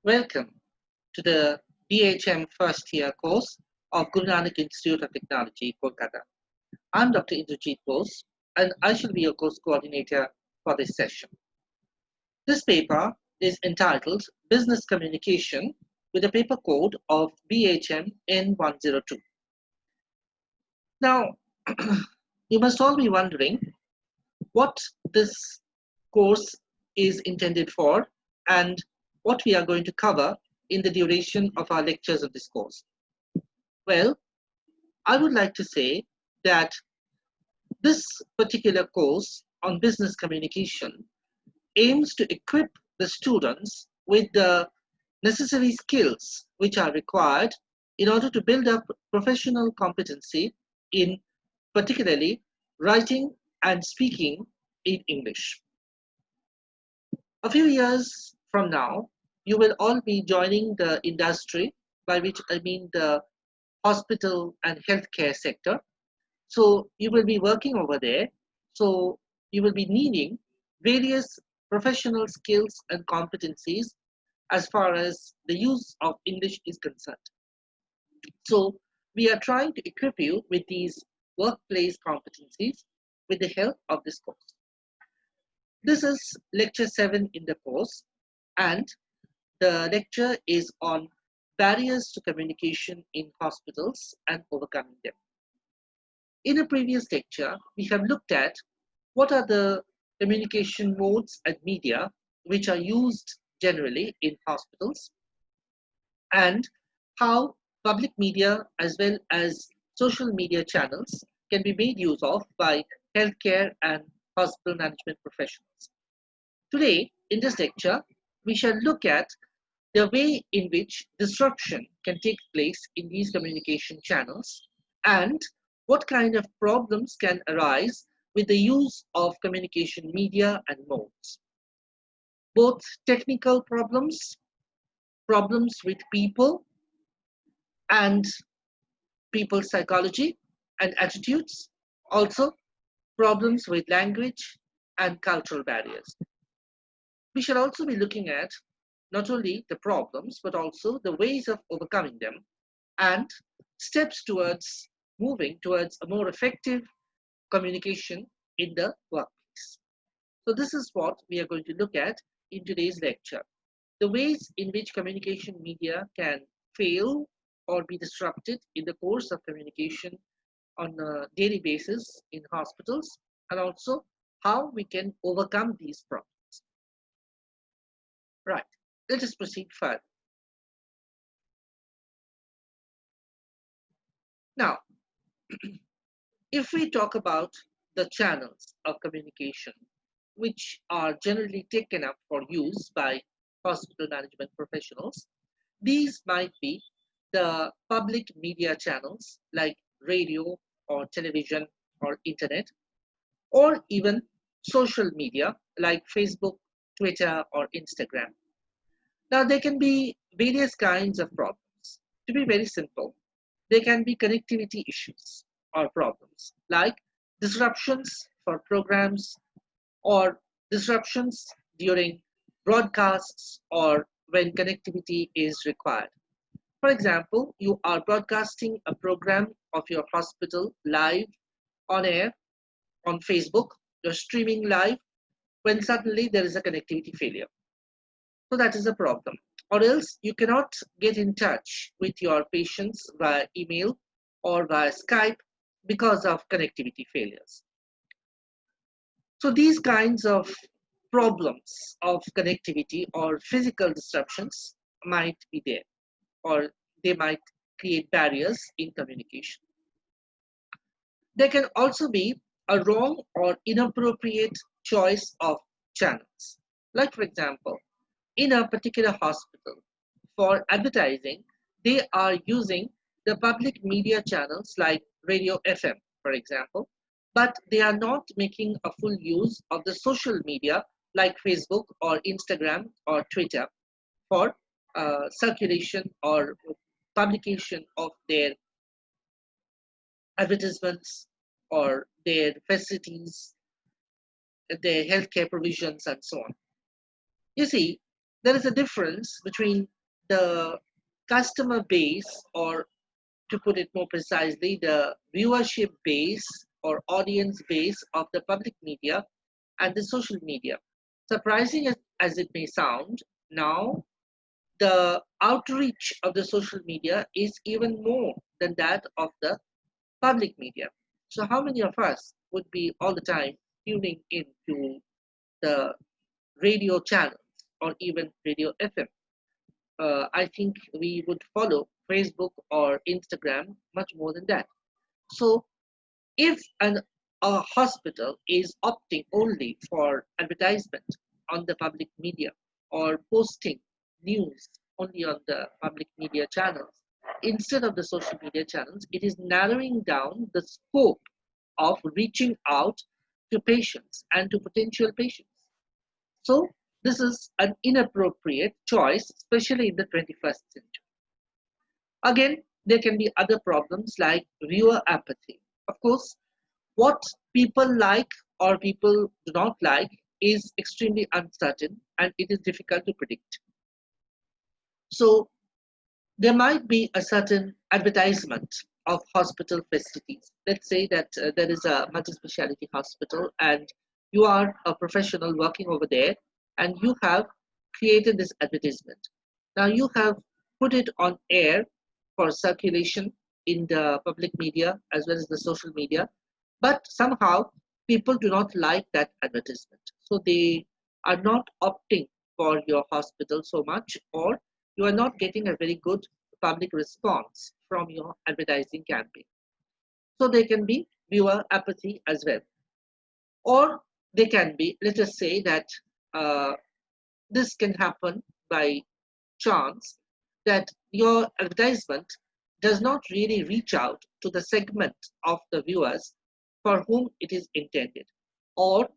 Welcome to the BHM first year course of Guru Nanak Institute of Technology, Kolkata. I'm Dr. Indrajit Bose and I shall be your course coordinator for this session. This paper is entitled Business Communication with a paper code of BHM N102. Now, you must all be wondering what this course is intended for and what we are going to cover in the duration of our lectures of this course. Well, I would like to say that this particular course on business communication aims to equip the students with the necessary skills which are required in order to build up professional competency in particularly writing and speaking in English. A few years from now, you will all be joining the industry, by which I mean the hospital and healthcare sector. So you will be working over there. So you will be needing various professional skills and competencies as far as the use of English is concerned. So we are trying to equip you with these workplace competencies with the help of this course. This is lecture 7 in the course, and the lecture is on barriers to communication in hospitals and overcoming them. In a previous lecture, we have looked at what are the communication modes and media which are used generally in hospitals, and how public media as well as social media channels can be made use of by healthcare and hospital management professionals. Today, in this lecture, we shall look at the way in which disruption can take place in these communication channels and what kind of problems can arise with the use of communication media and modes. Both technical problems, problems with people and people's psychology and attitudes, also problems with language and cultural barriers. We shall also be looking at not only the problems but also the ways of overcoming them and steps towards moving towards a more effective communication in the workplace. So this is what we are going to look at in today's lecture. The ways in which communication media can fail or be disrupted in the course of communication on a daily basis in hospitals, and also how we can overcome these problems. Right, let us proceed further. Now, if we talk about the channels of communication which are generally taken up for use by hospital management professionals, these might be the public media channels like radio or television or internet, or even social media like Facebook, Twitter, or Instagram. Now, there can be various kinds of problems. To be very simple, there can be connectivity issues or problems like disruptions for programs or disruptions during broadcasts or when connectivity is required. For example, you are broadcasting a program of your hospital live on air on Facebook, you're streaming live when suddenly there is a connectivity failure. So that is a problem. Or else you cannot get in touch with your patients via email or via Skype because of connectivity failures. So these kinds of problems of connectivity or physical disruptions might be there, or they might create barriers in communication. There can also be a wrong or inappropriate choice of channels. Like, for example, in a particular hospital, for advertising, they are using the public media channels like Radio FM, for example, but they are not making a full use of the social media like Facebook or Instagram or Twitter for circulation or publication of their advertisements or their facilities, their healthcare provisions, and so on. You see, there is a difference between the customer base, or to put it more precisely, the viewership base or audience base of the public media and the social media. Surprising as it may sound, now the outreach of the social media is even more than that of the public media. So, how many of us would be all the time tuning into the radio channels or even radio FM? I think we would follow Facebook or Instagram much more than that. So, if a hospital is opting only for advertisement on the public media or posting news only on the public media channels instead of the social media channels, it is narrowing down the scope of reaching out to patients and to potential patients. So, this is an inappropriate choice, especially in the 21st century. Again, there can be other problems like viewer apathy. Of course, what people like or people do not like is extremely uncertain and it is difficult to predict. So there might be a certain advertisement of hospital facilities. Let's say that there is a multi-speciality hospital and you are a professional working over there and you have created this advertisement. Now you have put it on air for circulation in the public media as well as the social media, but somehow people do not like that advertisement. So they are not opting for your hospital so much, or you are not getting a very good public response from your advertising campaign. So there can be viewer apathy as well. Or they can be, let us say that uh, this can happen by chance that your advertisement does not really reach out to the segment of the viewers for whom it is intended, or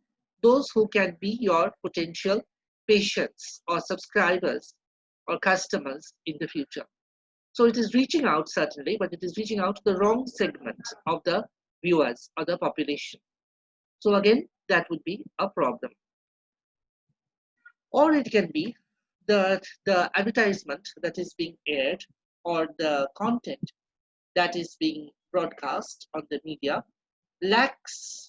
those who can be your potential patients or subscribers or customers in the future. So it is reaching out certainly, but it is reaching out to the wrong segment of the viewers or the population. So again, that would be a problem. Or it can be that the advertisement that is being aired or the content that is being broadcast on the media lacks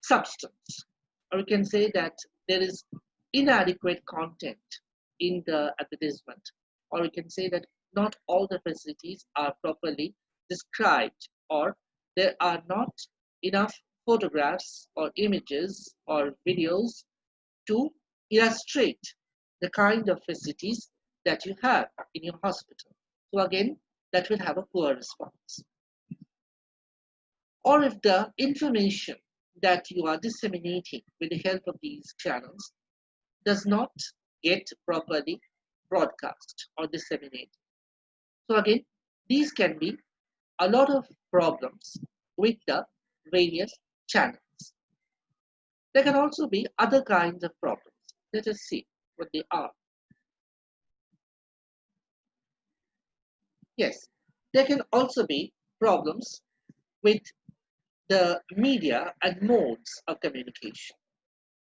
substance. Or we can say that there is inadequate content in the advertisement. Or we can say that not all the facilities are properly described, or there are not enough photographs or images or videos to illustrate the kind of facilities that you have in your hospital. So again, that will have a poor response. Or if the information that you are disseminating with the help of these channels does not get properly broadcast or disseminated. So again, these can be a lot of problems with the various channels. There can also be other kinds of problems. Let us see what they are. Yes, there can also be problems with the media and modes of communication.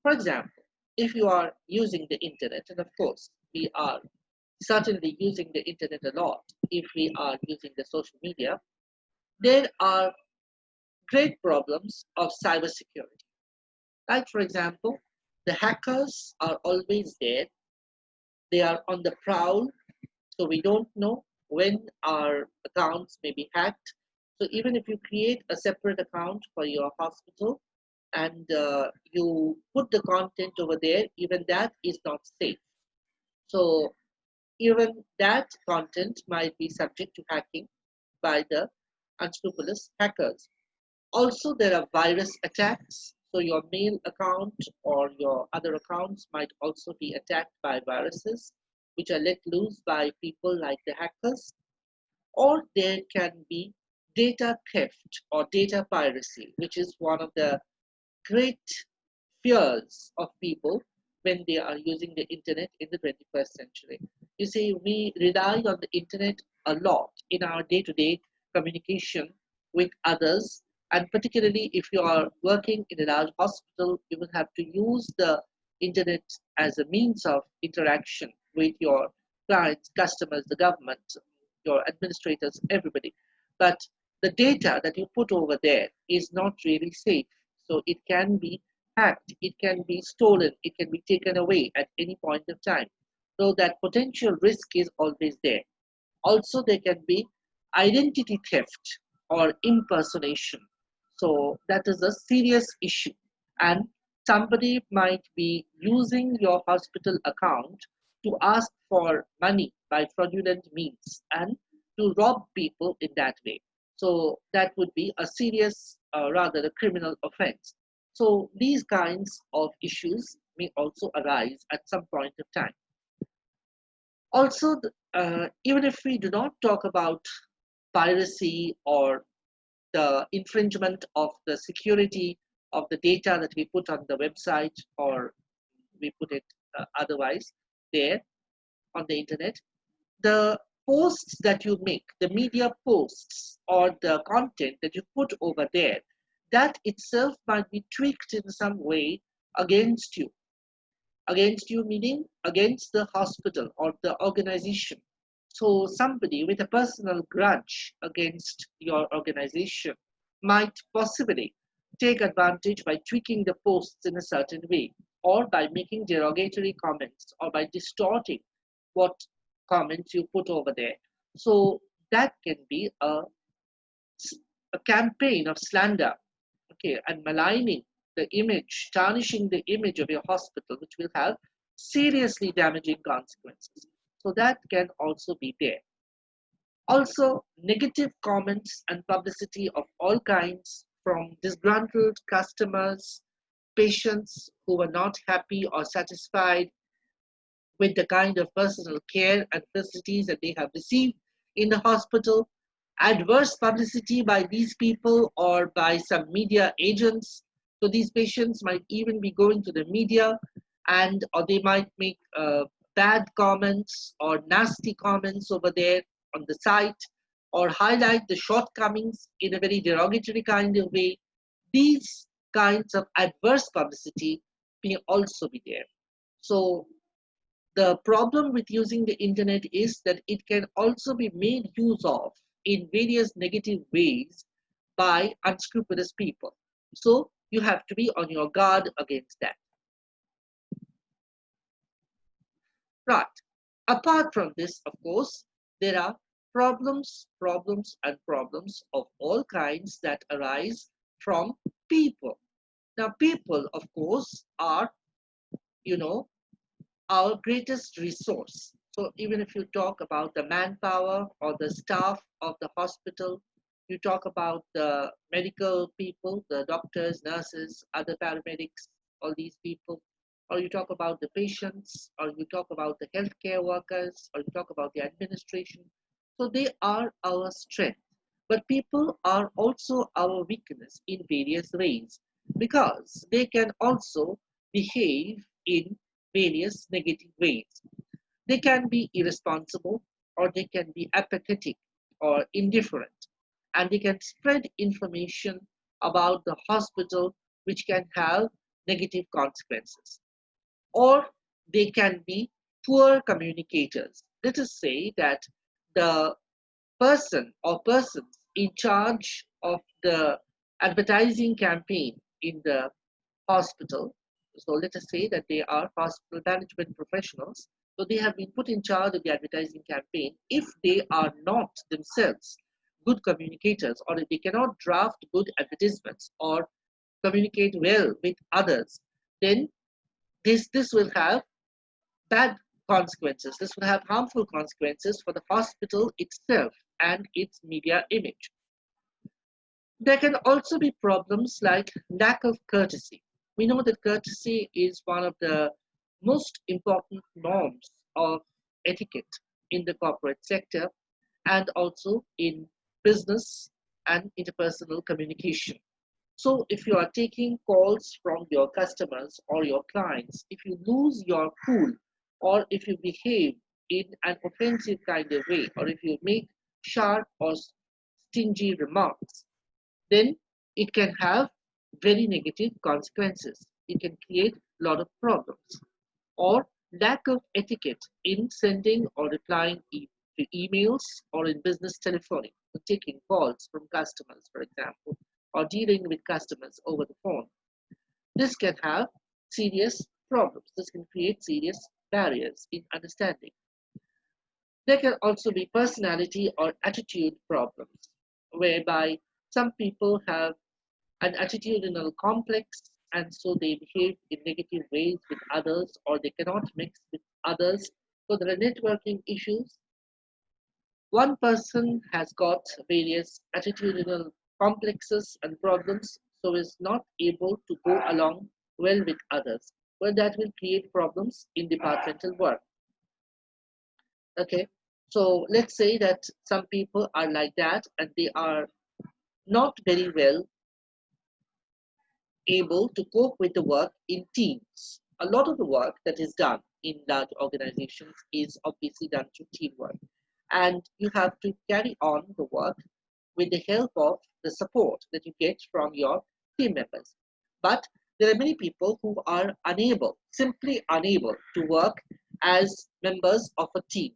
For example, if you are using the internet, and of course, we are certainly using the internet a lot if we are using the social media, there are great problems of cybersecurity. Like, for example, the hackers are always there, they are on the prowl, so we don't know when our accounts may be hacked. So, even if you create a separate account for your hospital and you put the content over there, even that is not safe. So, even that content might be subject to hacking by the unscrupulous hackers. Also, there are virus attacks. So your mail account or your other accounts might also be attacked by viruses, which are let loose by people like the hackers. Or there can be data theft or data piracy, which is one of the great fears of people when they are using the internet in the 21st century. You see, we rely on the internet a lot in our day-to-day communication with others, and particularly if you are working in a large hospital, you will have to use the internet as a means of interaction with your clients, customers, the government, your administrators, everybody. But the data that you put over there is not really safe. So it can be hacked, it can be stolen, it can be taken away at any point of time. So that potential risk is always there. Also, there can be identity theft or impersonation. So that is a serious issue. And somebody might be using your hospital account to ask for money by fraudulent means and to rob people in that way. So that would be a serious, rather a criminal offense. So these kinds of issues may also arise at some point of time. Also, even if we do not talk about piracy or the infringement of the security of the data that we put on the website, or we put it otherwise there on the internet, the posts that you make, the media posts or the content that you put over there, that itself might be tweaked in some way against you. Against you meaning against the hospital or the organization. So somebody with a personal grudge against your organization might possibly take advantage by tweaking the posts in a certain way, or by making derogatory comments, or by distorting what comments you put over there. So that can be a campaign of slander, okay, and maligning the image, tarnishing the image of your hospital, which will have seriously damaging consequences. So that can also be there. Also, negative comments and publicity of all kinds from disgruntled customers, patients who were not happy or satisfied with the kind of personal care and facilities that they have received in the hospital, adverse publicity by these people or by some media agents. So these patients might even be going to the media, and or they might make bad comments or nasty comments over there on the site, or highlight the shortcomings in a very derogatory kind of way. These kinds of adverse publicity may also be there. So the problem with using the internet is that it can also be made use of in various negative ways by unscrupulous people. So you have to be on your guard against that. Right. Apart from this, of course, there are problems of all kinds that arise from people. Now, people, of course, are, you know, our greatest resource. So even if you talk about the manpower or the staff of the hospital, you talk about the medical people, the doctors, nurses, other paramedics, all these people, or you talk about the patients, or you talk about the healthcare workers, or you talk about the administration. So they are our strength. But people are also our weakness in various ways, because they can also behave in various negative ways. They can be irresponsible, or they can be apathetic or indifferent, and they can spread information about the hospital which can have negative consequences. Or they can be poor communicators. Let us say that the person or persons in charge of the advertising campaign in the hospital. So let us say that they are hospital management professionals. So they have been put in charge of the advertising campaign. If they are not themselves good communicators, or if they cannot draft good advertisements or communicate well with others, then this will have bad consequences. This will have harmful consequences for the hospital itself and its media image. There can also be problems like lack of courtesy. We know that courtesy is one of the most important norms of etiquette in the corporate sector, and also in business and interpersonal communication. So if you are taking calls from your customers or your clients, if you lose your cool, or if you behave in an offensive kind of way, or if you make sharp or stingy remarks, then it can have very negative consequences. It can create a lot of problems. Or lack of etiquette in sending or replying to emails or in business telephony, so taking calls from customers, for example, or dealing with customers over the phone. This can have serious problems. This can create serious barriers in understanding. There can also be personality or attitude problems, whereby some people have an attitudinal complex and so they behave in negative ways with others or they cannot mix with others. So there are networking issues. One person has got various attitudinal complexes and problems, so is not able to go along well with others. Well, that will create problems in departmental work. Okay, so let's say that some people are like that and they are not very well able to cope with the work in teams. A lot of the work that is done in large organizations is obviously done through teamwork. And you have to carry on the work with the help of the support that you get from your team members. But there are many people who are unable, simply unable to work as members of a team,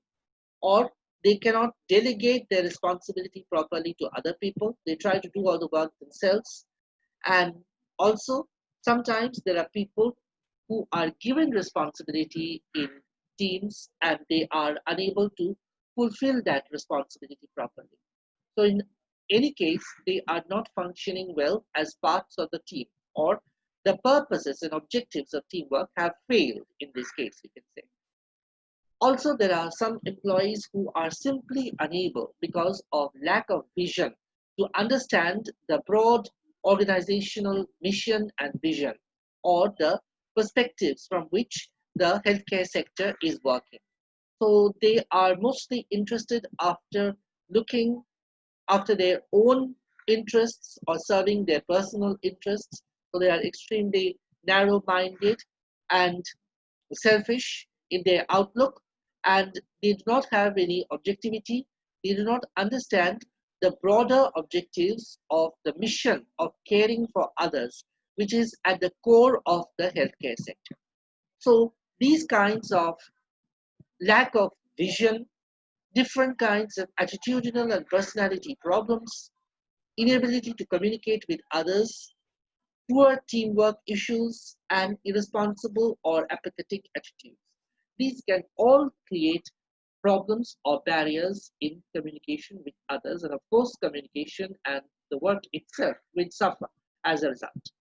or they cannot delegate their responsibility properly to other people. They try to do all the work themselves. And also, sometimes there are people who are given responsibility in teams and they are unable to fulfill that responsibility properly. So, in any case, they are not functioning well as parts of the team, or the purposes and objectives of teamwork have failed in this case, we can say. Also, there are some employees who are simply unable because of lack of vision to understand the broad organizational mission and vision or the perspectives from which the healthcare sector is working. So they are mostly interested after looking after their own interests or serving their personal interests. So they are extremely narrow minded and selfish in their outlook, and they do not have any objectivity. They do not understand the broader objectives of the mission of caring for others, which is at the core of the healthcare sector. So these kinds of lack of vision, different kinds of attitudinal and personality problems, inability to communicate with others, poor teamwork issues, and irresponsible or apathetic attitudes. These can all create problems or barriers in communication with others, and of course, communication and the work itself will suffer as a result.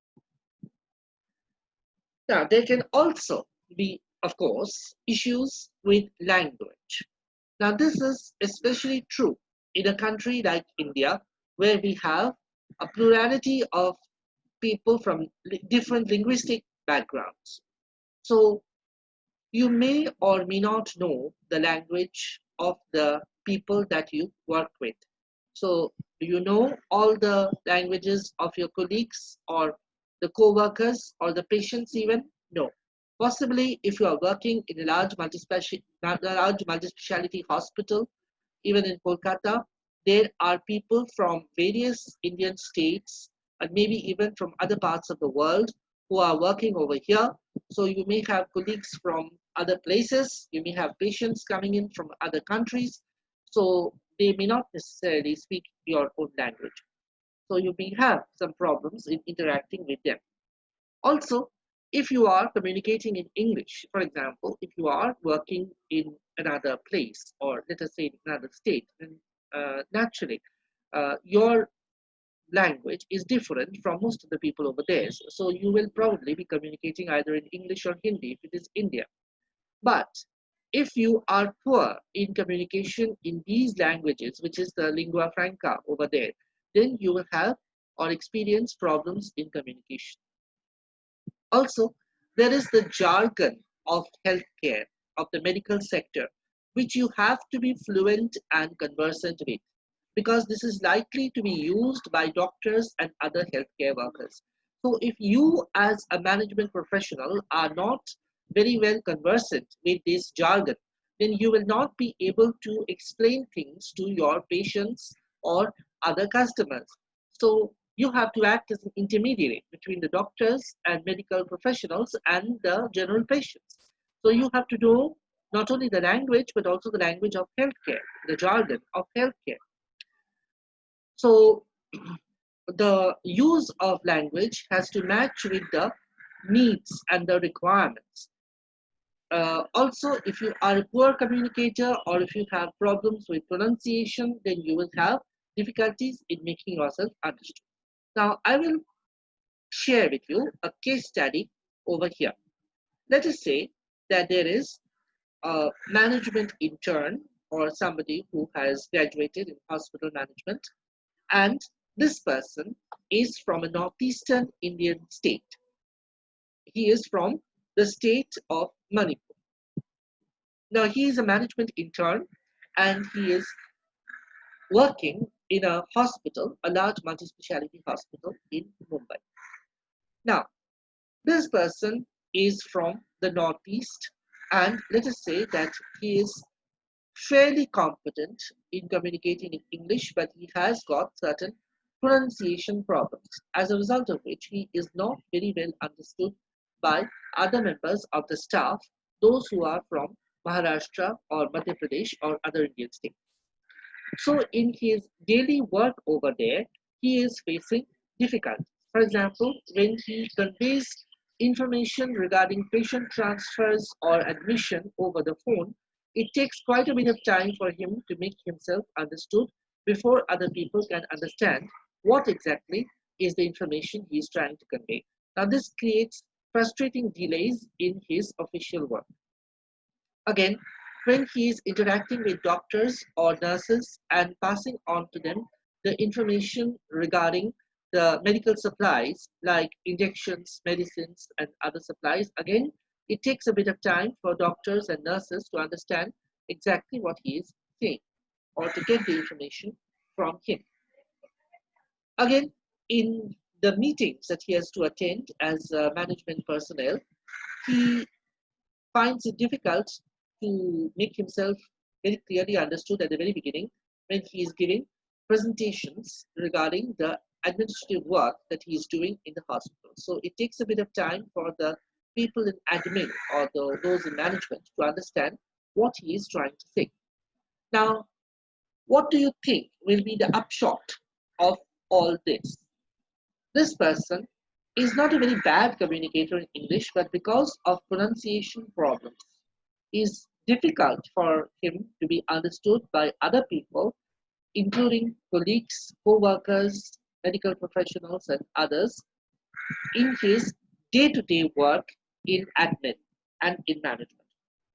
Now, there can also be, of course, issues with language. Now, this is especially true in a country like India, where we have a plurality of people from different linguistic backgrounds. So you may or may not know the language of the people that you work with. So do you know all the languages of your colleagues or the co-workers or the patients even? No. Possibly if you are working in a large multi-speciality hospital, even in Kolkata, there are people from various Indian states and maybe even from other parts of the world who are working over here. So you may have colleagues from other places, you may have patients coming in from other countries, so they may not necessarily speak your own language. So you may have some problems in interacting with them. Also, if you are communicating in English, for example, if you are working in another place or let us say in another state, then naturally your language is different from most of the people over there. So you will probably be communicating either in English or Hindi if it is India. But if you are poor in communication in these languages, which is the lingua franca over there, then you will have or experience problems in communication. Also, there is the jargon of healthcare, of the medical sector, which you have to be fluent and conversant with, because this is likely to be used by doctors and other healthcare workers. So if you as a management professional are not very well conversant with this jargon, then you will not be able to explain things to your patients or other customers. So you have to act as an intermediary between the doctors and medical professionals and the general patients. So you have to know not only the language, but also the language of healthcare, the jargon of healthcare. So the use of language has to match with the needs and the requirements. Also, if you are a poor communicator or if you have problems with pronunciation, then you will have difficulties in making yourself understood. Now, I will share with you a case study over here. Let us say that there is a management intern or somebody who has graduated in hospital management, and this person is from a northeastern Indian state. He is from the state of Manipur. Now, he is a management intern and he is working in a hospital, a large multi-speciality hospital in Mumbai. Now, this person is from the Northeast, and let us say that he is fairly competent in communicating in English, but he has got certain pronunciation problems, as a result of which he is not very well understood by other members of the staff, those who are from Maharashtra or Madhya Pradesh or other Indian states. So in his daily work over there, he is facing difficulties. For example, when he conveys information regarding patient transfers or admission over the phone, it takes quite a bit of time for him to make himself understood before other people can understand what exactly is the information he is trying to convey. Now, this creates frustrating delays in his official work. Again, when he is interacting with doctors or nurses and passing on to them the information regarding the medical supplies like injections, medicines, and other supplies, again, it takes a bit of time for doctors and nurses to understand exactly what he is saying or to get the information from him. Again, in the meetings that he has to attend as management personnel, he finds it difficult to make himself very clearly understood at the very beginning when he is giving presentations regarding the administrative work that he is doing in the hospital. So it takes a bit of time for the people in admin or those in management to understand what he is trying to say. Now, what do you think will be the upshot of all this? This person is not a very bad communicator in English, but because of pronunciation problems, is difficult for him to be understood by other people, including colleagues, co-workers, medical professionals, and others in his day-to-day work in admin and in management.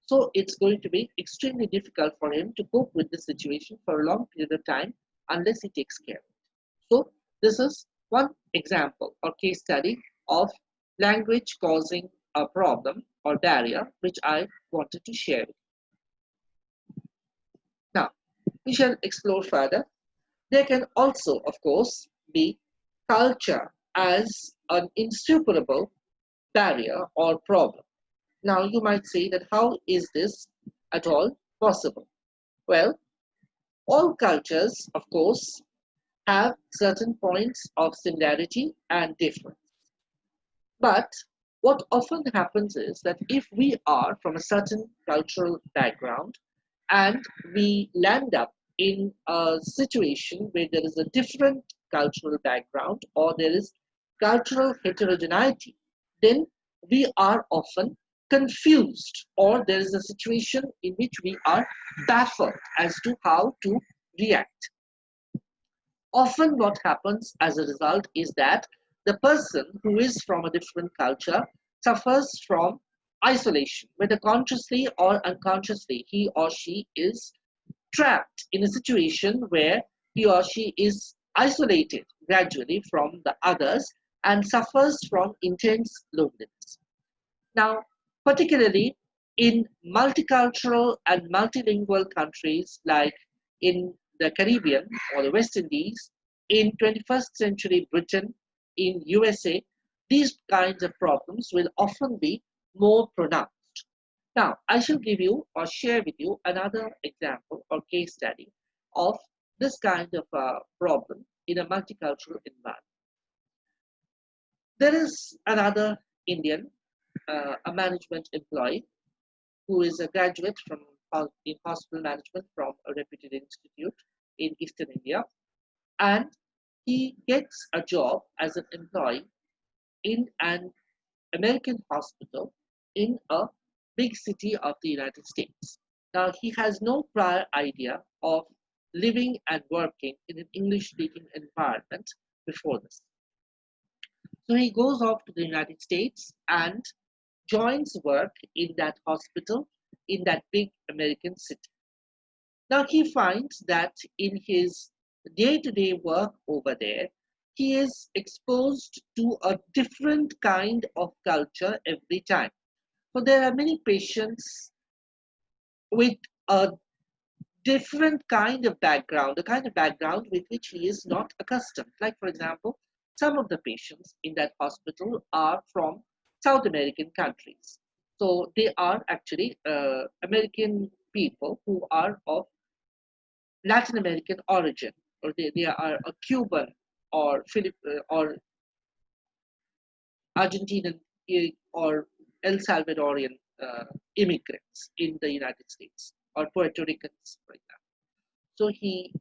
So it's going to be extremely difficult for him to cope with this situation for a long period of time unless he takes care of it. So this is one example or case study of language causing a problem or barrier which I wanted to share with you. Now, we shall explore further. There can also, of course, be culture as an insuperable barrier or problem. Now, you might say that how is this at all possible? Well, all cultures, of course, have certain points of similarity and difference. But what often happens is that if we are from a certain cultural background and we land up in a situation where there is a different cultural background or there is cultural heterogeneity, then we are often confused or there is a situation in which we are baffled as to how to react. Often what happens as a result is that the person who is from a different culture suffers from isolation, whether consciously or unconsciously, he or she is trapped in a situation where he or she is isolated gradually from the others and suffers from intense loneliness. Now, particularly in multicultural and multilingual countries like in the Caribbean or the West Indies, in 21st century Britain, in USA, these kinds of problems will often be more pronounced. Now, I shall give you or share with you another example or case study of this kind of problem in a multicultural environment. There is another Indian, a management employee, who is a graduate in hospital management from a reputed institute in Eastern India, and he gets a job as an employee in an American hospital in a big city of the United States. Now, he has no prior idea of living and working in an English speaking environment before this. So he goes off to the United States and joins work in that hospital in that big American city. Now he finds that in his day-to-day work over there, he is exposed to a different kind of culture every time. So there are many patients with a different kind of background, the kind of background with which he is not accustomed. Like, for example, some of the patients in that hospital are from South American countries. So they are actually American people who are of Latin American origin, or they are a Cuban or or Argentinian or El Salvadorian immigrants in the United States, or Puerto Ricans, for example. So he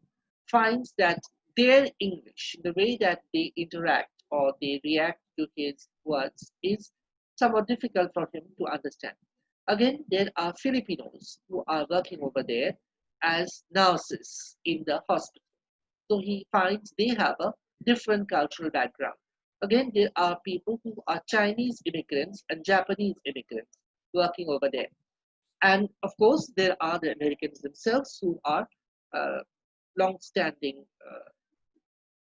finds that their English, the way that they interact or they react to his words, is somewhat difficult for him to understand. Again, there are Filipinos who are working over there as nurses in the hospital. So he finds they have a different cultural background. Again, there are people who are Chinese immigrants and Japanese immigrants working over there. And of course, there are the Americans themselves who are uh, long-standing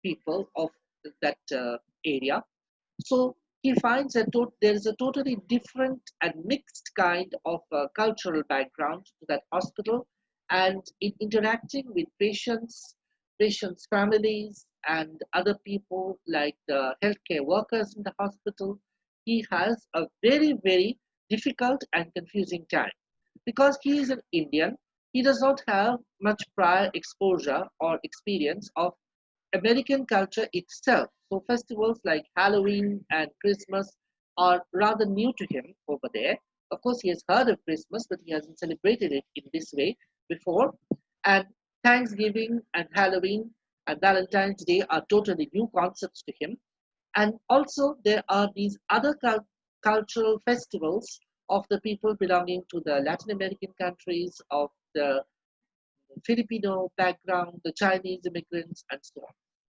people of that area. So he finds that there is a totally different and mixed kind of cultural background to that hospital, and in interacting with patients' families, and other people like the healthcare workers in the hospital, he has a very, very difficult and confusing time. Because he is an Indian, he does not have much prior exposure or experience of American culture itself. So festivals like Halloween and Christmas are rather new to him over there. Of course, he has heard of Christmas, but he hasn't celebrated it in this way before. And Thanksgiving and Halloween and Valentine's Day are totally new concepts to him. And also, there are these other cultural festivals of the people belonging to the Latin American countries, of the Filipino background, the Chinese immigrants, and so on.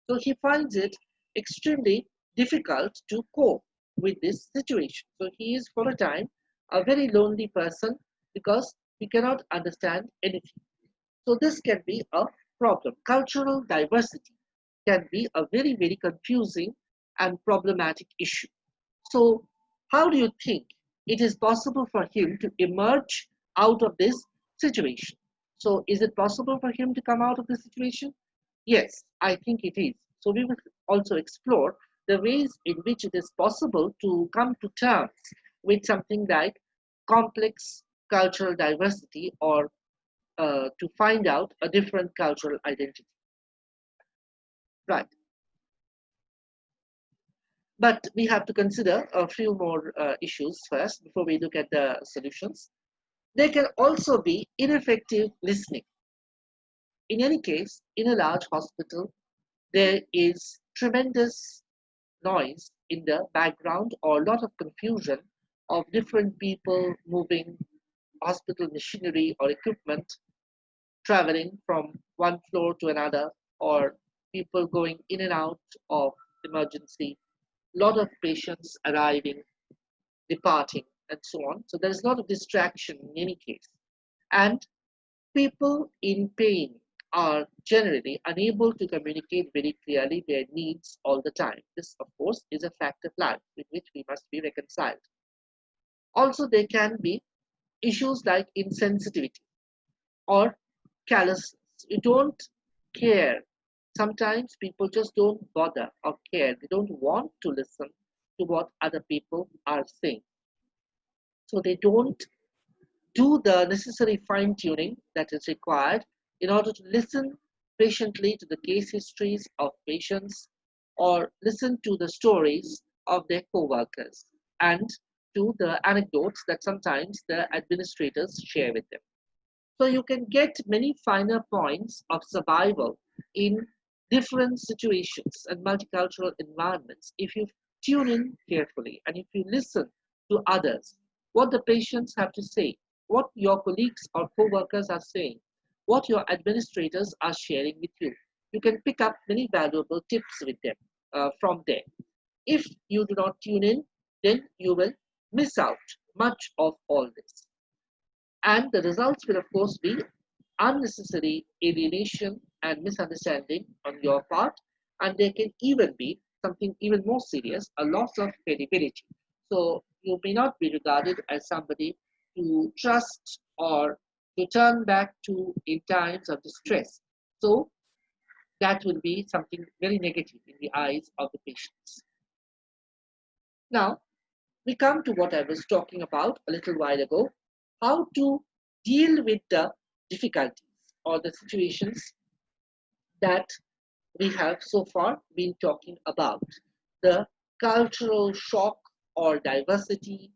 So he finds it extremely difficult to cope with this situation. So he is, for a time, a very lonely person because he cannot understand anything. So this can be a problem. Cultural diversity can be a very, very confusing and problematic issue. So how do you think it is possible for him to emerge out of this situation? So is it possible for him to come out of the situation? Yes, I think it is. So we will also explore the ways in which it is possible to come to terms with something like complex cultural diversity, or to find out a different cultural identity. Right. But we have to consider a few more issues first before we look at the solutions. There can also be ineffective listening. In any case, in a large hospital, there is tremendous noise in the background, or a lot of confusion of different people moving hospital machinery or equipment, traveling from one floor to another, or people going in and out of emergency, lot of patients arriving, departing, and so on. So there is a lot of distraction in any case. And people in pain are generally unable to communicate very clearly their needs all the time. This, of course, is a fact of life with which we must be reconciled. Also, there can be issues like insensitivity or callousness. You don't care. Sometimes people just don't bother or care. They don't want to listen to what other people are saying. So they don't do the necessary fine tuning that is required in order to listen patiently to the case histories of patients, or listen to the stories of their co workers, and to the anecdotes that sometimes the administrators share with them. So you can get many finer points of survival in different situations and multicultural environments if you tune in carefully and if you listen to others, what the patients have to say, what your colleagues or co-workers are saying, what your administrators are sharing with you. You can pick up many valuable tips with them from there. If you do not tune in, then you will miss out much of all this. And the results will, of course, be unnecessary alienation and misunderstanding on your part. And there can even be something even more serious, a loss of credibility. So you may not be regarded as somebody to trust or to turn back to in times of distress. So that will be something very negative in the eyes of the patients. Now, we come to what I was talking about a little while ago, how to deal with the difficulties or the situations that we have so far been talking about. The cultural shock or diversity,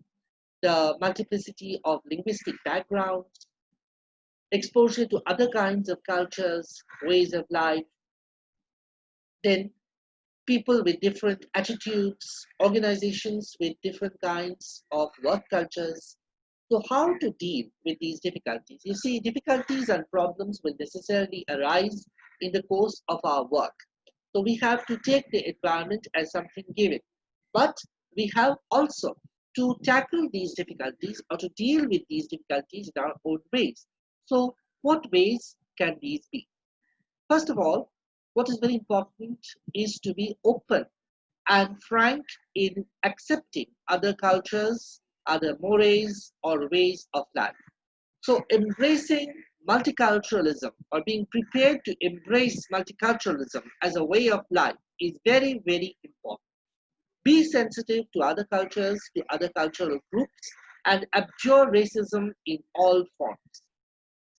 the multiplicity of linguistic backgrounds, exposure to other kinds of cultures, ways of life, then people with different attitudes, organizations with different kinds of work cultures. So how to deal with these difficulties? You see, difficulties and problems will necessarily arise in the course of our work. So we have to take the environment as something given. But we have also to tackle these difficulties or to deal with these difficulties in our own ways. So what ways can these be? First of all, what is very important is to be open and frank in accepting other cultures, other mores, or ways of life. So, embracing multiculturalism or being prepared to embrace multiculturalism as a way of life is very, very important. Be sensitive to other cultures, to other cultural groups, and abjure racism in all forms.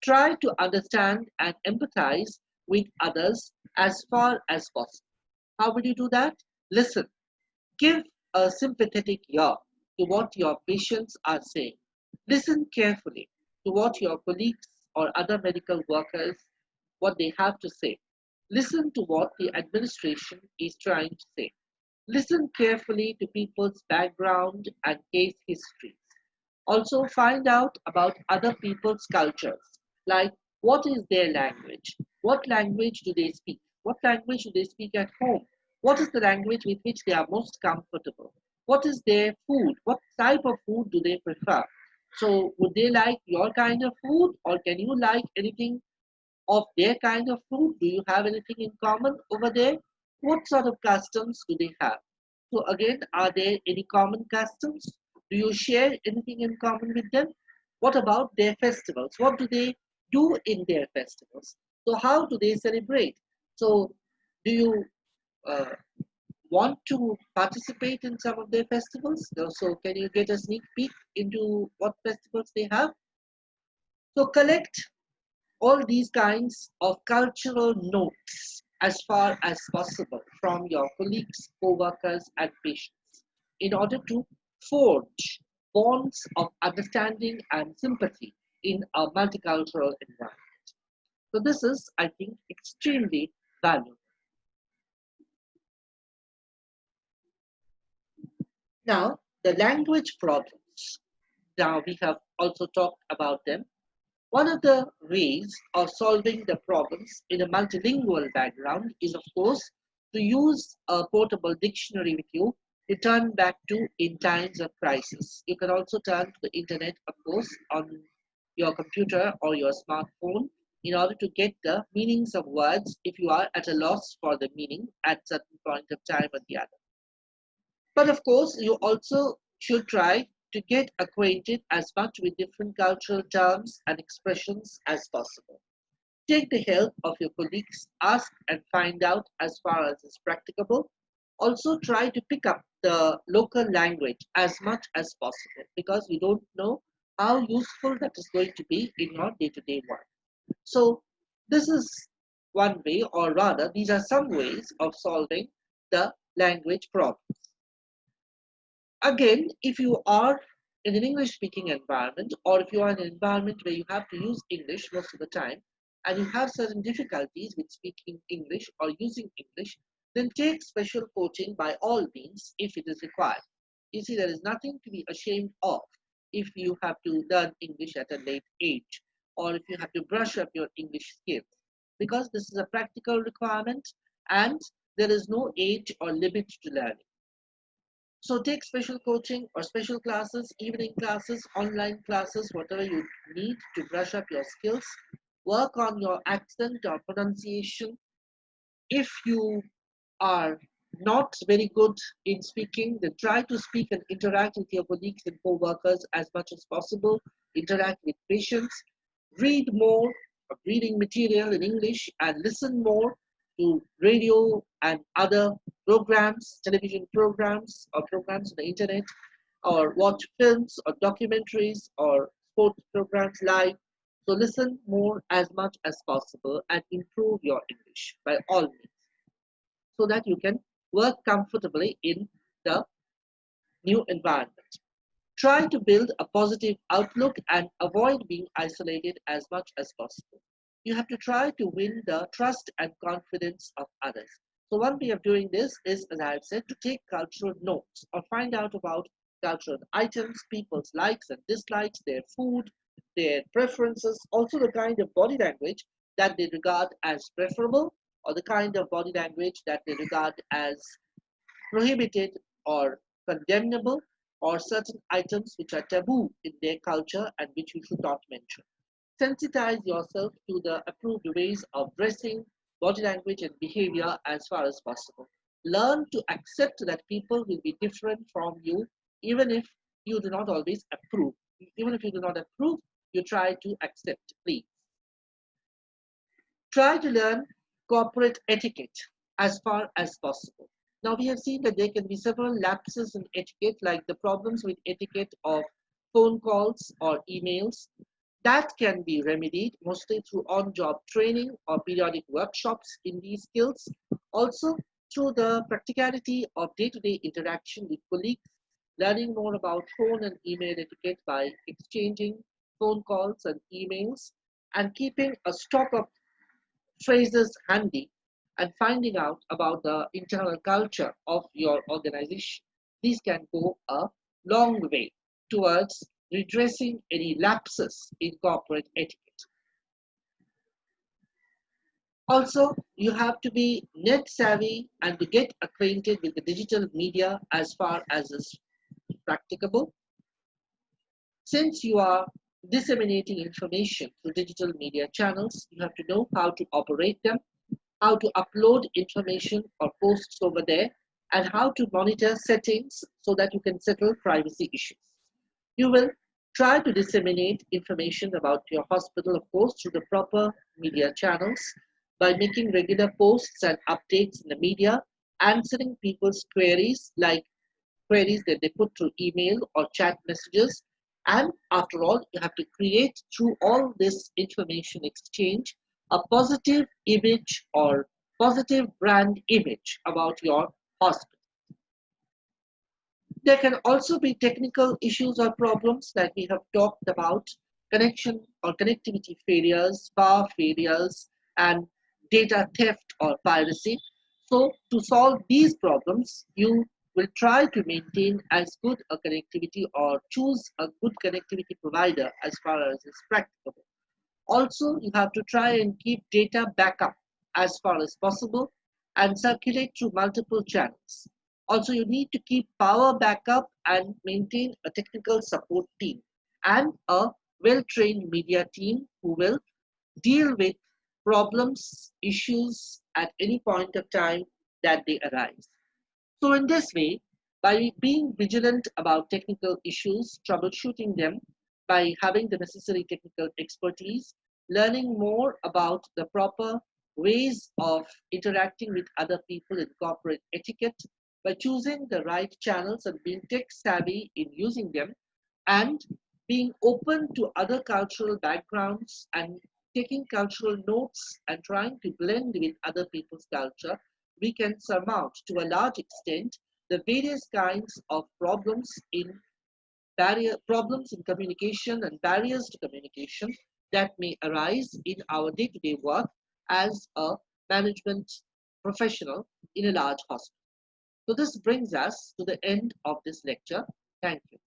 Try to understand and empathize with others as far as possible. How will you do that? Listen. Give a sympathetic ear to what your patients are saying. Listen carefully to what your colleagues or other medical workers, what they have to say. Listen to what the administration is trying to say. Listen carefully to people's background and case histories. Also find out about other people's cultures, like what is their language? What language do they speak? What language do they speak at home? What is the language with which they are most comfortable? What is their food? What type of food do they prefer? So would they like your kind of food, or can you like anything of their kind of food? Do you have anything in common over there? What sort of customs do they have? So again, are there any common customs? Do you share anything in common with them? What about their festivals? What do they do in their festivals? So how do they celebrate? So do you uh, want to participate in some of their festivals? So can you get a sneak peek into what festivals they have? So collect all these kinds of cultural notes as far as possible from your colleagues, co-workers, and patients in order to forge bonds of understanding and sympathy in a multicultural environment. So this is, I think, extremely valuable. Now, the language problems. Now, we have also talked about them. One of the ways of solving the problems in a multilingual background is, of course, to use a portable dictionary with you to turn back to in times of crisis. You can also turn to the internet, of course, on your computer or your smartphone in order to get the meanings of words if you are at a loss for the meaning at certain point of time or the other. But of course, you also should try to get acquainted as much with different cultural terms and expressions as possible. Take the help of your colleagues, ask and find out as far as is practicable. Also try to pick up the local language as much as possible because you don't know how useful that is going to be in your day-to-day work. So this is one way, or rather, these are some ways of solving the language problem. Again, if you are in an English speaking environment, or if you are in an environment where you have to use English most of the time and you have certain difficulties with speaking English or using English, then take special coaching by all means if it is required. You see, there is nothing to be ashamed of if you have to learn English at a late age or if you have to brush up your English skills, because this is a practical requirement and there is no age or limit to learning. So take special coaching or special classes, evening classes, online classes, whatever you need to brush up your skills. Work on your accent or pronunciation. If you are not very good in speaking, then try to speak and interact with your colleagues and co-workers as much as possible. Interact with patients. Read more of reading material in English and listen more to radio and other programs, television programs or programs on the internet, or watch films or documentaries or sports programs live. So listen more as much as possible and improve your English by all means so that you can work comfortably in the new environment. Try to build a positive outlook and avoid being isolated as much as possible. You have to try to win the trust and confidence of others. So one way of doing this is, as I have said, to take cultural notes or find out about cultural items, people's likes and dislikes, their food, their preferences, also the kind of body language that they regard as preferable or the kind of body language that they regard as prohibited or condemnable, or certain items which are taboo in their culture and which you should not mention. Sensitize yourself to the approved ways of dressing, body language, and behavior as far as possible. Learn to accept that people will be different from you, even if you do not always approve. Even if you do not approve, you try to accept, please. Try to learn corporate etiquette as far as possible. Now, we have seen that there can be several lapses in etiquette, like the problems with etiquette of phone calls or emails. That can be remedied mostly through on-job training or periodic workshops in these skills. Also, through the practicality of day-to-day interaction with colleagues, learning more about phone and email etiquette by exchanging phone calls and emails, and keeping a stock of phrases handy and finding out about the internal culture of your organization. These can go a long way towards redressing any lapses in corporate etiquette. Also, you have to be net savvy and to get acquainted with the digital media as far as is practicable. Since you are disseminating information through digital media channels, you have to know how to operate them, how to upload information or posts over there, and how to monitor settings so that you can settle privacy issues. You will try to disseminate information about your hospital, of course, through the proper media channels by making regular posts and updates in the media, answering people's queries like queries that they put through email or chat messages. And after all, you have to create through all this information exchange a positive image or positive brand image about your hospital. There can also be technical issues or problems that we have talked about, connection or connectivity failures, power failures, and data theft or piracy. So to solve these problems, you will try to maintain as good a connectivity or choose a good connectivity provider as far as is practicable. Also, you have to try and keep data backup as far as possible and circulate through multiple channels. Also, you need to keep power backup and maintain a technical support team and a well-trained media team who will deal with problems, issues at any point of time that they arise. So in this way, by being vigilant about technical issues, troubleshooting them, by having the necessary technical expertise, learning more about the proper ways of interacting with other people in corporate etiquette, by choosing the right channels and being tech savvy in using them, and being open to other cultural backgrounds and taking cultural notes and trying to blend with other people's culture, we can surmount to a large extent the various kinds of problems in problems in communication and barriers to communication that may arise in our day-to-day work as a management professional in a large hospital. So this brings us to the end of this lecture. Thank you.